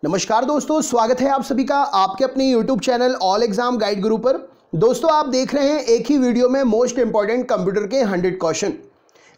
नमस्कार दोस्तों, स्वागत है आप सभी का आपके अपने YouTube channel all exam guide गुरु पर। दोस्तों, आप देख रहे हैं एक ही वीडियो में मोस्ट इंपॉर्टेंट कंप्यूटर के 100 क्वेश्चन।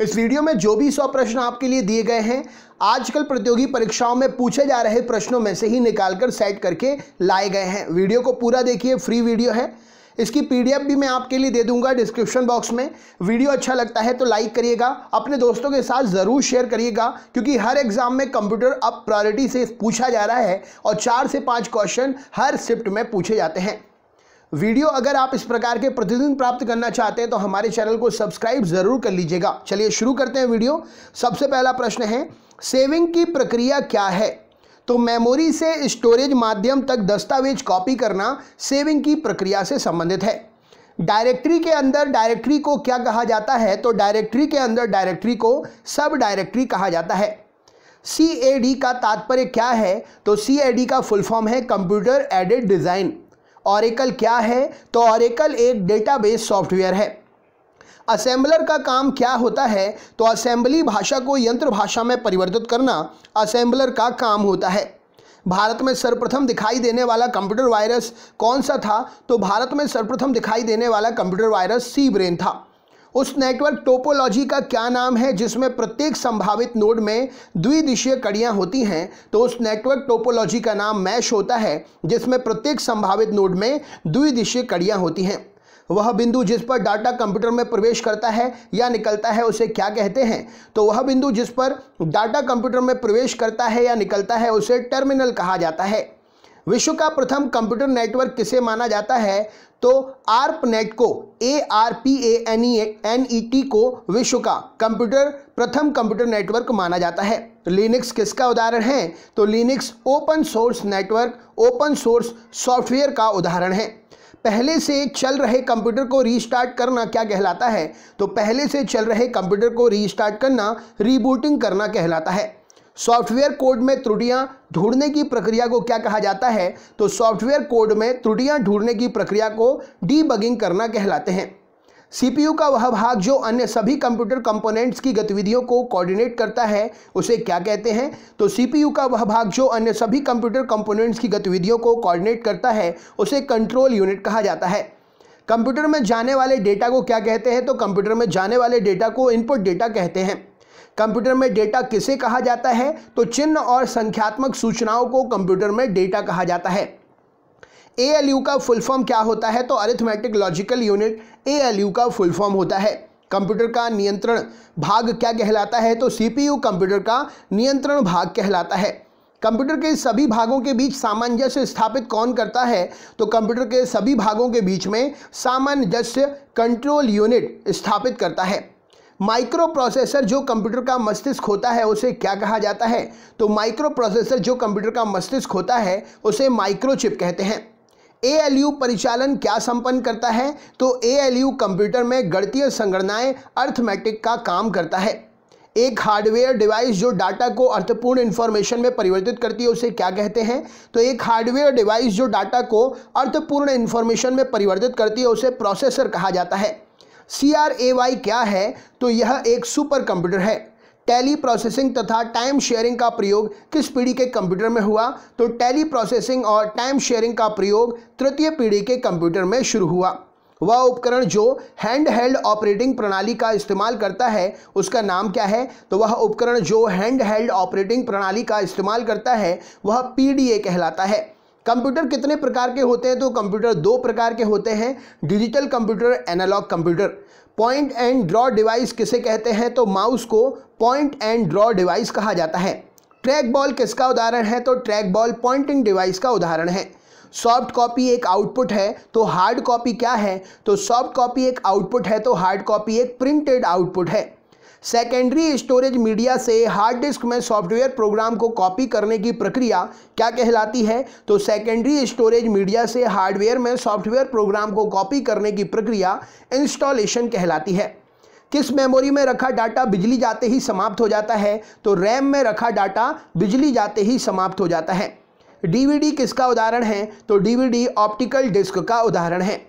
इस वीडियो में जो भी 100 प्रश्न आपके लिए दिए गए हैं, आजकल प्रतियोगी परीक्षाओं में पूछे जा रहे प्रश्नों में से ही निकालकर सेट करके लाए गए हैं। वीडियो को पूरा देखिए, फ्री वीडियो है। इसकी पीडीएफ भी मैं आपके लिए दे दूंगा डिस्क्रिप्शन बॉक्स में। वीडियो अच्छा लगता है तो लाइक करिएगा, अपने दोस्तों के साथ ज़रूर शेयर करिएगा, क्योंकि हर एग्जाम में कंप्यूटर अब प्रायोरिटी से पूछा जा रहा है और 4 से 5 क्वेश्चन हर शिफ्ट में पूछे जाते हैं। वीडियो अगर आप इस प्रकार के प्रतिदिन प्राप्त करना चाहते हैं तो हमारे चैनल को सब्सक्राइब ज़रूर कर लीजिएगा। चलिए शुरू करते हैं वीडियो। सबसे पहला प्रश्न है, सेविंग की प्रक्रिया क्या है? तो मेमोरी से स्टोरेज माध्यम तक दस्तावेज कॉपी करना सेविंग की प्रक्रिया से संबंधित है। डायरेक्टरी के अंदर डायरेक्टरी को क्या कहा जाता है? तो डायरेक्टरी के अंदर डायरेक्टरी को सब डायरेक्टरी कहा जाता है। CAD का तात्पर्य क्या है? तो CAD का फुल फॉर्म है कंप्यूटर एडेड डिज़ाइन। ऑरेकल क्या है? तो ऑरेकल एक डेटाबेस सॉफ्टवेयर है। असेंबलर का काम क्या होता है? तो असेंबली भाषा को यंत्र भाषा में परिवर्तित करना असेंबलर का काम होता है। भारत में सर्वप्रथम दिखाई देने वाला कंप्यूटर वायरस कौन सा था? तो भारत में सर्वप्रथम दिखाई देने वाला कंप्यूटर वायरस सी ब्रेन था। उस नेटवर्क टोपोलॉजी का क्या नाम है जिसमें प्रत्येक संभावित नोड में द्विदिशीय कड़ियां होती हैं? तो उस नेटवर्क टोपोलॉजी का नाम मैश होता है, जिसमें प्रत्येक संभावित नोड में द्विदिशीय कड़ियां होती हैं। वह बिंदु जिस पर डाटा कंप्यूटर में प्रवेश करता है या निकलता है उसे क्या कहते हैं? तो वह बिंदु जिस पर डाटा कंप्यूटर में प्रवेश करता है या निकलता है उसे टर्मिनल कहा जाता है। विश्व का प्रथम कंप्यूटर नेटवर्क किसे माना जाता है? तो ARPANET को, ARPANET को विश्व का प्रथम कंप्यूटर नेटवर्क माना जाता है। लिनक्स किसका उदाहरण है? तो Linux open source network, open source software का उदाहरण है। पहले से चल रहे कंप्यूटर को रीस्टार्ट करना क्या कहलाता है? तो पहले से चल रहे कंप्यूटर को रीस्टार्ट करना रीबूटिंग करना कहलाता है। सॉफ्टवेयर कोड में त्रुटियां ढूंढने की प्रक्रिया को क्या कहा जाता है? तो सॉफ्टवेयर कोड में त्रुटियां ढूंढने की प्रक्रिया को डीबगिंग करना कहलाते हैं। CPU का वह भाग जो अन्य सभी कंप्यूटर कंपोनेंट्स की गतिविधियों को कोऑर्डिनेट करता है उसे क्या कहते हैं? तो CPU का वह भाग जो अन्य सभी कंप्यूटर कंपोनेंट्स की गतिविधियों को कोऑर्डिनेट करता है उसे कंट्रोल यूनिट कहा जाता है। कंप्यूटर में जाने वाले डेटा को क्या कहते हैं? तो कंप्यूटर में जाने वाले डेटा को इनपुट डेटा कहते हैं। कंप्यूटर में डेटा किसे कहा जाता है? तो चिन्ह और संख्यात्मक सूचनाओं को कंप्यूटर में डेटा कहा जाता है। ALU का फुल फॉर्म क्या होता है? तो अरिथमेटिक लॉजिकल यूनिट ALU का फुल फॉर्म होता है। कंप्यूटर का नियंत्रण भाग क्या कहलाता है? तो CPU कंप्यूटर का नियंत्रण भाग कहलाता है। कंप्यूटर के सभी भागों के बीच सामंजस्य स्थापित कौन करता है? तो कंप्यूटर के सभी भागों के बीच में सामंजस्य कंट्रोल यूनिट स्थापित करता है। माइक्रो प्रोसेसर जो कंप्यूटर का मस्तिष्क होता है उसे क्या कहा जाता है? तो माइक्रो प्रोसेसर जो कंप्यूटर का मस्तिष्क होता है उसे माइक्रोचिप कहते हैं। ALU परिचालन क्या संपन्न करता है? तो ALU कंप्यूटर में गणितीय संगणनाएं अर्थमेटिक का काम करता है। एक हार्डवेयर डिवाइस जो डाटा को अर्थपूर्ण इंफॉर्मेशन में परिवर्तित करती है उसे क्या कहते हैं? तो एक हार्डवेयर डिवाइस जो डाटा को अर्थपूर्ण इंफॉर्मेशन में परिवर्तित करती है उसे प्रोसेसर कहा जाता है। CRAY क्या है? तो यह एक सुपर कंप्यूटर है। टेली प्रोसेसिंग तथा टाइम शेयरिंग का प्रयोग किस पीढ़ी के कंप्यूटर में हुआ? तो टेली प्रोसेसिंग और टाइम शेयरिंग का प्रयोग तृतीय पीढ़ी के कंप्यूटर में शुरू हुआ। वह उपकरण जो हैंड हेल्ड ऑपरेटिंग प्रणाली का इस्तेमाल करता है उसका नाम क्या है? तो वह उपकरण जो हैंड हेल्ड ऑपरेटिंग प्रणाली का इस्तेमाल करता है वह PDA कहलाता है। कंप्यूटर कितने प्रकार के होते हैं? तो कंप्यूटर 2 प्रकार के होते हैं, digital computer, analog computer. Point and draw device किसे कहते हैं? तो माउस को पॉइंट एंड ड्रॉ डिवाइस कहा जाता है। ट्रैक बॉल किसका उदाहरण है? तो ट्रैक बॉल पॉइंटिंग डिवाइस का उदाहरण है। सॉफ्ट कॉपी एक आउटपुट है तो हार्ड कॉपी क्या है? तो सॉफ्ट कॉपी एक आउटपुट है तो हार्ड कॉपी एक प्रिंटेड आउटपुट है। सेकेंडरी स्टोरेज मीडिया से हार्ड डिस्क में सॉफ्टवेयर प्रोग्राम को कॉपी करने की प्रक्रिया क्या कहलाती है? तो सेकेंडरी स्टोरेज मीडिया से हार्डवेयर में सॉफ्टवेयर प्रोग्राम को कॉपी करने की प्रक्रिया इंस्टॉलेशन कहलाती है। किस मेमोरी में रखा डाटा बिजली जाते ही समाप्त हो जाता है? तो रैम में रखा डाटा बिजली जाते ही समाप्त हो जाता है। DVD किसका उदाहरण है? तो DVD ऑप्टिकल डिस्क का उदाहरण है।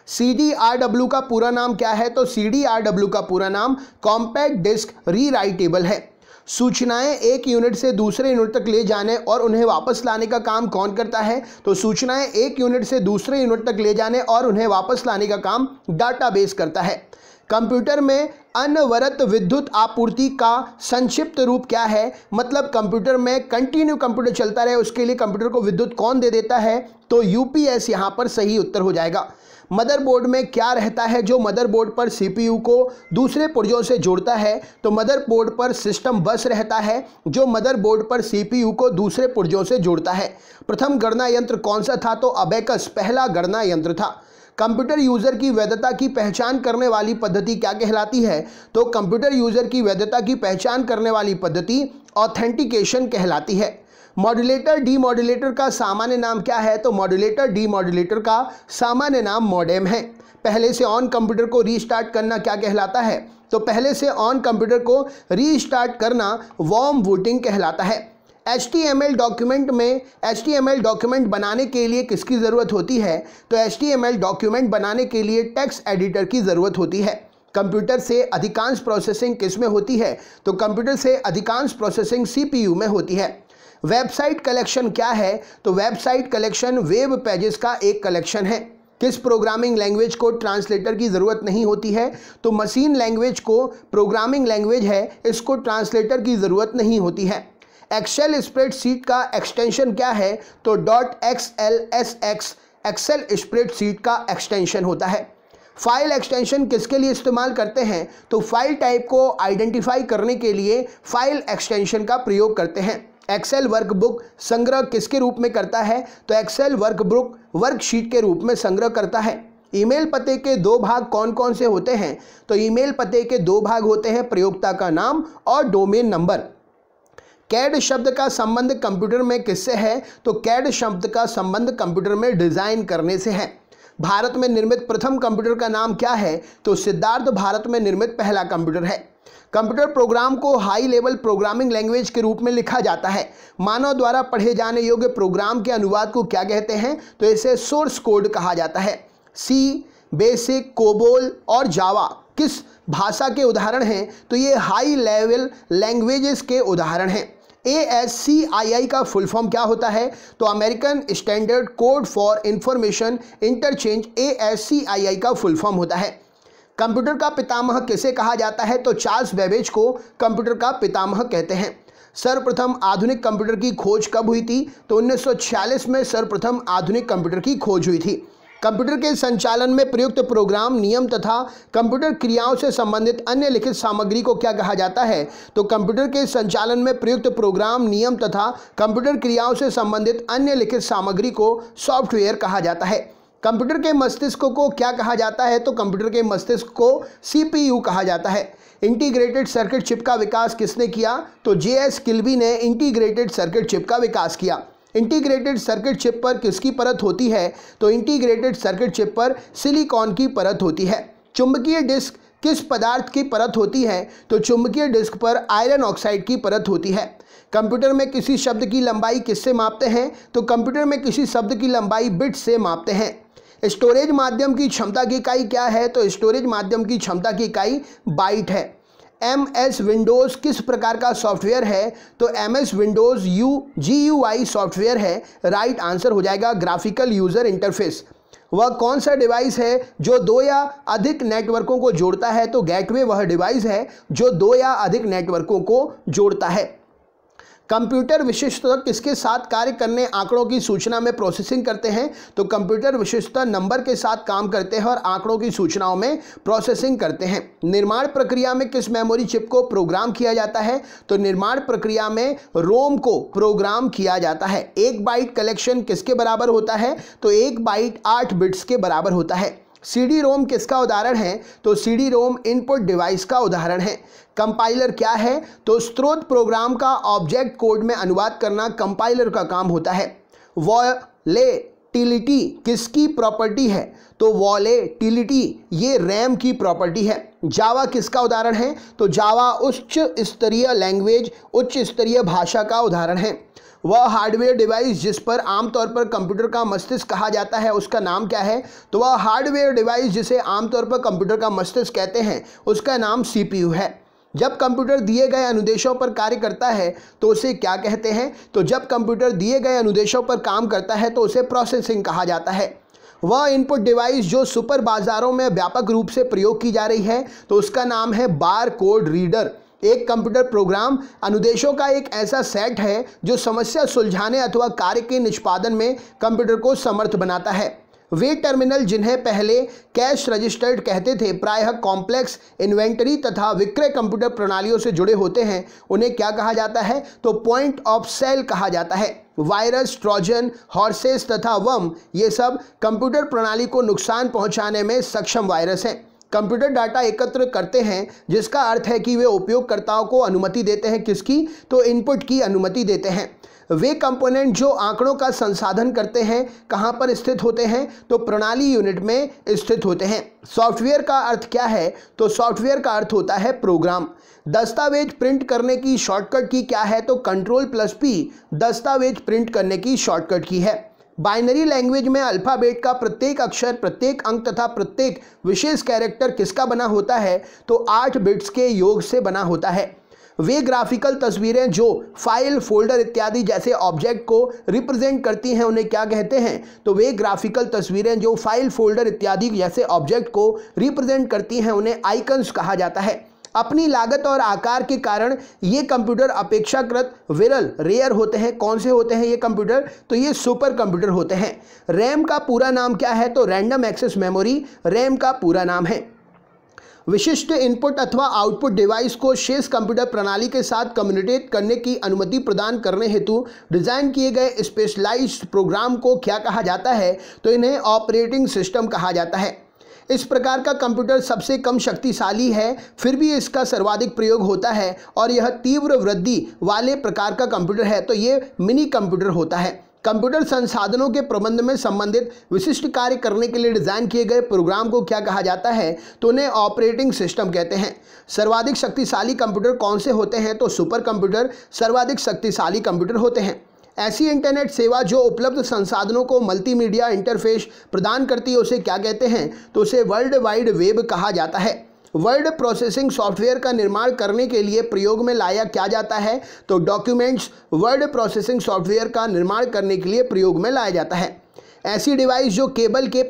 CDRW का पूरा नाम क्या है? तो CDRW का पूरा नाम कॉम्पैक्ट डिस्क रीराइटेबल है। सूचनाएं एक यूनिट से दूसरे यूनिट तक ले जाने और उन्हें वापस लाने का काम कौन करता है? तो सूचनाएं एक यूनिट से दूसरे यूनिट तक ले जाने और उन्हें वापस लाने का काम डाटाबेस करता है। कंप्यूटर में अनवरत विद्युत आपूर्ति का संक्षिप्त रूप क्या है? मतलब कंप्यूटर में कंटिन्यू कंप्यूटर चलता रहे उसके लिए कंप्यूटर को विद्युत कौन दे देता है? तो यूपीएस यहाँ पर सही उत्तर हो जाएगा। मदरबोर्ड में क्या रहता है जो मदरबोर्ड पर सीपीयू को दूसरे पुर्जों से जोड़ता है? तो मदरबोर्ड पर सिस्टम बस रहता है जो मदरबोर्ड पर सीपीयू को दूसरे पुर्जों से जोड़ता है। प्रथम गणना यंत्र कौन सा था? तो अबेकस पहला गणना यंत्र था। कंप्यूटर यूजर की वैधता की पहचान करने वाली पद्धति क्या कहलाती है? तो कंप्यूटर यूजर की वैधता की पहचान करने वाली पद्धति ऑथेंटिकेशन कहलाती है। मॉड्यूलेटर डीमॉड्यूलेटर का सामान्य नाम क्या है? तो मॉड्यूलेटर डीमॉड्यूलेटर का सामान्य नाम मॉडेम है। पहले से ऑन कंप्यूटर को रीस्टार्ट करना क्या कहलाता है? तो पहले से ऑन कंप्यूटर को रीस्टार्ट करना वार्म बूटिंग कहलाता है। HTML डॉक्यूमेंट बनाने के लिए किसकी ज़रूरत होती है? तो HTML डॉक्यूमेंट बनाने के लिए टेक्स्ट एडिटर की ज़रूरत होती है। कंप्यूटर से अधिकांश प्रोसेसिंग किस में होती है? तो कंप्यूटर से अधिकांश प्रोसेसिंग CPU में होती है। वेबसाइट कलेक्शन क्या है? तो वेबसाइट कलेक्शन वेब पेजेस का एक कलेक्शन है। किस प्रोग्रामिंग लैंग्वेज को ट्रांसलेटर की ज़रूरत नहीं होती है? तो मशीन लैंग्वेज को प्रोग्रामिंग लैंग्वेज है, इसको ट्रांसलेटर की ज़रूरत नहीं होती है। एक्सेल स्प्रेडशीट का एक्सटेंशन क्या है? तो .xlsx एक्सेल स्प्रेडशीट का एक्सटेंशन होता है। फाइल एक्सटेंशन किसके लिए इस्तेमाल करते हैं? तो फाइल टाइप को आइडेंटिफाई करने के लिए फाइल एक्सटेंशन का प्रयोग करते हैं। एक्सेल वर्कबुक संग्रह किसके रूप में करता है? तो एक्सेल वर्कबुक वर्कशीट के रूप में संग्रह करता है। ईमेल पते के दो भाग कौन कौन से होते हैं? तो ईमेल पते के दो भाग होते हैं, प्रयोक्ता का नाम और डोमेन नंबर। कैड शब्द का संबंध कंप्यूटर में किससे है? तो कैड शब्द का संबंध कंप्यूटर में डिजाइन करने से है। भारत में निर्मित प्रथम कंप्यूटर का नाम क्या है? तो सिद्धार्थ भारत में निर्मित पहला कंप्यूटर है। कंप्यूटर प्रोग्राम को हाई लेवल प्रोग्रामिंग लैंग्वेज के रूप में लिखा जाता है। मानव द्वारा पढ़े जाने योग्य प्रोग्राम के अनुवाद को क्या कहते हैं? तो इसे सोर्स कोड कहा जाता है। सी, बेसिक, कोबोल और जावा किस भाषा के उदाहरण हैं? तो ये हाई लेवल लैंग्वेजेस के उदाहरण हैं। ASCII का फुल फॉर्म क्या होता है? तो American standard code for information interchange ASCII का फुल फॉर्म होता है। कंप्यूटर का पितामह किसे कहा जाता है? तो चार्ल्स बेबेज को कंप्यूटर का पितामह कहते हैं। सर्वप्रथम आधुनिक कंप्यूटर की खोज कब हुई थी? तो 1946 में सर्वप्रथम आधुनिक कंप्यूटर की खोज हुई थी। कंप्यूटर के संचालन में प्रयुक्त प्रोग्राम, नियम तथा कंप्यूटर क्रियाओं से संबंधित अन्य लिखित सामग्री को क्या कहा जाता है? तो कंप्यूटर के संचालन में प्रयुक्त प्रोग्राम, नियम तथा कंप्यूटर क्रियाओं से संबंधित अन्य लिखित सामग्री को सॉफ्टवेयर कहा जाता है। कंप्यूटर के मस्तिष्क को क्या कहा जाता है? तो कंप्यूटर के मस्तिष्क को CPU कहा जाता है। इंटीग्रेटेड सर्किट चिप का विकास किसने किया? तो JS किल्बी ने इंटीग्रेटेड सर्किट चिप का विकास किया। इंटीग्रेटेड सर्किट चिप पर किसकी परत होती है? तो इंटीग्रेटेड सर्किट चिप पर सिलिकॉन की परत होती है। चुंबकीय डिस्क किस पदार्थ की परत होती है? तो चुंबकीय डिस्क पर आयरन ऑक्साइड की परत होती है। कंप्यूटर में किसी शब्द की लंबाई किससे मापते हैं? तो कंप्यूटर में किसी शब्द की लंबाई बिट से मापते हैं। स्टोरेज माध्यम की क्षमता की इकाई क्या है? तो स्टोरेज माध्यम की क्षमता की इकाई बाइट है। MS विंडोज़ किस प्रकार का सॉफ्टवेयर है? तो MS विंडोज़ GUI सॉफ्टवेयर है। राइट आंसर हो जाएगा ग्राफिकल यूज़र इंटरफेस। वह कौन सा डिवाइस है जो दो या अधिक नेटवर्कों को जोड़ता है? तो गेटवे वह डिवाइस है जो दो या अधिक नेटवर्कों को जोड़ता है। कंप्यूटर विशिष्टता किसके साथ कार्य करने आंकड़ों की सूचना में प्रोसेसिंग करते हैं? तो कंप्यूटर विशिष्टता नंबर के साथ काम करते हैं और आंकड़ों की सूचनाओं में प्रोसेसिंग करते हैं। निर्माण प्रक्रिया में किस मेमोरी चिप को प्रोग्राम किया जाता है? तो निर्माण प्रक्रिया में रोम को प्रोग्राम किया जाता है। 1 बाइट कलेक्शन किसके बराबर होता है? तो 1 बाइट 8 बिट्स के बराबर होता है। CD-ROM किसका उदाहरण है? तो CD-ROM इनपुट डिवाइस का उदाहरण है। कंपाइलर क्या है? तो स्रोत प्रोग्राम का ऑब्जेक्ट कोड में अनुवाद करना कंपाइलर का काम होता है। वॉलेटिलिटी किसकी प्रॉपर्टी है? तो वॉलेटिलिटी ये रैम की प्रॉपर्टी है। जावा किसका उदाहरण है? तो जावा उच्च स्तरीय लैंग्वेज, उच्च स्तरीय भाषा का उदाहरण है। वह हार्डवेयर डिवाइस जिस पर आमतौर पर कंप्यूटर का मस्तिष्क कहा जाता है उसका नाम क्या है? तो वह हार्डवेयर डिवाइस जिसे आमतौर पर कंप्यूटर का मस्तिष्क कहते हैं उसका नाम CPU है। जब कंप्यूटर दिए गए अनुदेशों पर कार्य करता है तो उसे क्या कहते हैं? तो जब कंप्यूटर दिए गए अनुदेशों पर काम करता है तो उसे प्रोसेसिंग कहा जाता है। वह इनपुट डिवाइस जो सुपर बाजारों में व्यापक रूप से प्रयोग की जा रही है तो उसका नाम है बार कोड रीडर। एक कंप्यूटर प्रोग्राम अनुदेशों का एक ऐसा सेट है जो समस्या सुलझाने अथवा कार्य के निष्पादन में कंप्यूटर को समर्थ बनाता है। वे टर्मिनल जिन्हें पहले कैश रजिस्टर्ड कहते थे प्रायः कॉम्प्लेक्स इन्वेंटरी तथा विक्रय कंप्यूटर प्रणालियों से जुड़े होते हैं। उन्हें क्या कहा जाता है? तो पॉइंट ऑफ सेल कहा जाता है। वायरस, ट्रोजन, हॉर्सेस तथा वर्म ये सब कंप्यूटर प्रणाली को नुकसान पहुंचाने में सक्षम वायरस हैं। कंप्यूटर डाटा एकत्र करते हैं जिसका अर्थ है कि वे उपयोगकर्ताओं को अनुमति देते हैं। किसकी? तो इनपुट की अनुमति देते हैं। वे कंपोनेंट जो आंकड़ों का संसाधन करते हैं कहाँ पर स्थित होते हैं? तो प्रणाली यूनिट में स्थित होते हैं। सॉफ्टवेयर का अर्थ क्या है? तो सॉफ्टवेयर का अर्थ होता है प्रोग्राम। दस्तावेज प्रिंट करने की शॉर्टकट की क्या है? तो Ctrl+P दस्तावेज प्रिंट करने की शॉर्टकट की है। बाइनरी लैंग्वेज में अल्फ़ाबेट का प्रत्येक अक्षर, प्रत्येक अंक तथा प्रत्येक विशेष कैरेक्टर किसका बना होता है? तो 8 बिट्स के योग से बना होता है। वे ग्राफिकल तस्वीरें जो फाइल, फोल्डर इत्यादि जैसे ऑब्जेक्ट को रिप्रेजेंट करती हैं उन्हें क्या कहते हैं? तो वे ग्राफिकल तस्वीरें जो फाइल, फोल्डर इत्यादि जैसे ऑब्जेक्ट को रिप्रेजेंट करती हैं उन्हें आइकन्स कहा जाता है। अपनी लागत और आकार के कारण ये कंप्यूटर अपेक्षाकृत विरल, रेयर होते हैं। कौन से होते हैं ये कंप्यूटर? तो ये सुपर कंप्यूटर होते हैं। रैम का पूरा नाम क्या है? तो रैंडम एक्सेस मेमोरी रैम का पूरा नाम है। विशिष्ट इनपुट अथवा आउटपुट डिवाइस को शेष कंप्यूटर प्रणाली के साथ कम्युनिकेट करने की अनुमति प्रदान करने हेतु डिज़ाइन किए गए स्पेशलाइज्ड प्रोग्राम को क्या कहा जाता है? तो इन्हें ऑपरेटिंग सिस्टम कहा जाता है। इस प्रकार का कंप्यूटर सबसे कम शक्तिशाली है, फिर भी इसका सर्वाधिक प्रयोग होता है और यह तीव्र वृद्धि वाले प्रकार का कंप्यूटर है। तो ये मिनी कंप्यूटर होता है। कंप्यूटर संसाधनों के प्रबंध में संबंधित विशिष्ट कार्य करने के लिए डिज़ाइन किए गए प्रोग्राम को क्या कहा जाता है? तो उन्हें ऑपरेटिंग सिस्टम कहते हैं। सर्वाधिक शक्तिशाली कंप्यूटर कौन से होते हैं? तो सुपर कंप्यूटर सर्वाधिक शक्तिशाली कंप्यूटर होते हैं। ऐसी इंटरनेट सेवा जो उपलब्ध संसाधनों को मल्टीमीडिया इंटरफेस प्रदान करती है उसे क्या कहते हैं? तो उसे वर्ल्ड वाइड वेब कहा जाता है। वर्ड प्रोसेसिंग सॉफ्टवेयर का निर्माण करने के लिए प्रयोग में लाया क्या जाता है? तो डॉक्यूमेंट्स वर्ड प्रोसेसिंग सॉफ्टवेयर का निर्माण करने के लिए प्रयोग में लाया जाता है। ऐसी डिवाइस जो केबल के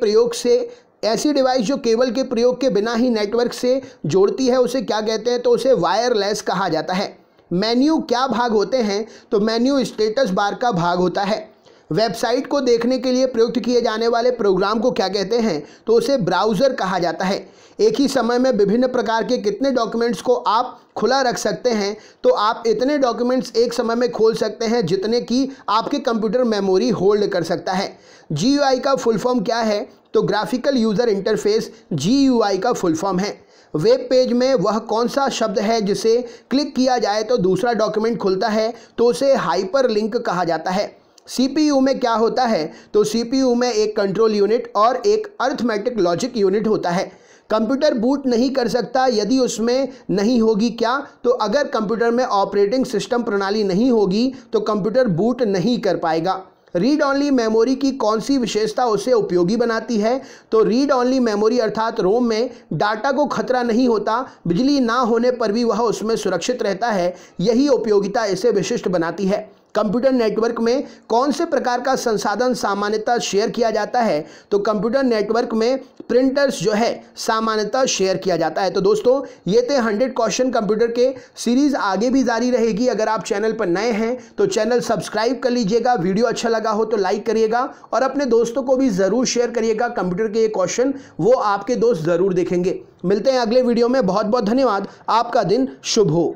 प्रयोग के बिना ही नेटवर्क से जोड़ती है उसे क्या कहते हैं? तो उसे वायरलेस कहा जाता है। मेन्यू क्या भाग होते हैं? तो मेन्यू स्टेटस बार का भाग होता है। वेबसाइट को देखने के लिए प्रयुक्त किए जाने वाले प्रोग्राम को क्या कहते हैं? तो उसे ब्राउज़र कहा जाता है। एक ही समय में विभिन्न प्रकार के कितने डॉक्यूमेंट्स को आप खुला रख सकते हैं? तो आप इतने डॉक्यूमेंट्स एक समय में खोल सकते हैं जितने की आपके कंप्यूटर मेमोरी होल्ड कर सकता है। GUI का फुल फॉर्म क्या है? तो ग्राफिकल यूज़र इंटरफेस GUI का फुल फॉर्म है। वेब पेज में वह कौन सा शब्द है जिसे क्लिक किया जाए तो दूसरा डॉक्यूमेंट खुलता है? तो उसे हाइपरलिंक कहा जाता है। CPU में क्या होता है? तो CPU में एक कंट्रोल यूनिट और एक अरिथमेटिक लॉजिक यूनिट होता है। कंप्यूटर बूट नहीं कर सकता यदि उसमें नहीं होगी क्या? तो अगर कंप्यूटर में ऑपरेटिंग सिस्टम प्रणाली नहीं होगी तो कंप्यूटर बूट नहीं कर पाएगा। रीड ऑनली मेमोरी की कौन सी विशेषता उसे उपयोगी बनाती है? तो रीड ऑनली मेमोरी अर्थात रोम में डाटा को खतरा नहीं होता, बिजली ना होने पर भी वह उसमें सुरक्षित रहता है। यही उपयोगिता इसे विशिष्ट बनाती है। कंप्यूटर नेटवर्क में कौन से प्रकार का संसाधन सामान्यतः शेयर किया जाता है? तो कंप्यूटर नेटवर्क में प्रिंटर्स जो है सामान्यतः शेयर किया जाता है। तो दोस्तों ये थे 100 क्वेश्चन कंप्यूटर के। सीरीज़ आगे भी जारी रहेगी। अगर आप चैनल पर नए हैं तो चैनल सब्सक्राइब कर लीजिएगा। वीडियो अच्छा लगा हो तो लाइक करिएगा और अपने दोस्तों को भी ज़रूर शेयर करिएगा। कंप्यूटर के ये क्वेश्चन वो आपके दोस्त ज़रूर देखेंगे। मिलते हैं अगले वीडियो में। बहुत बहुत धन्यवाद। आपका दिन शुभ हो।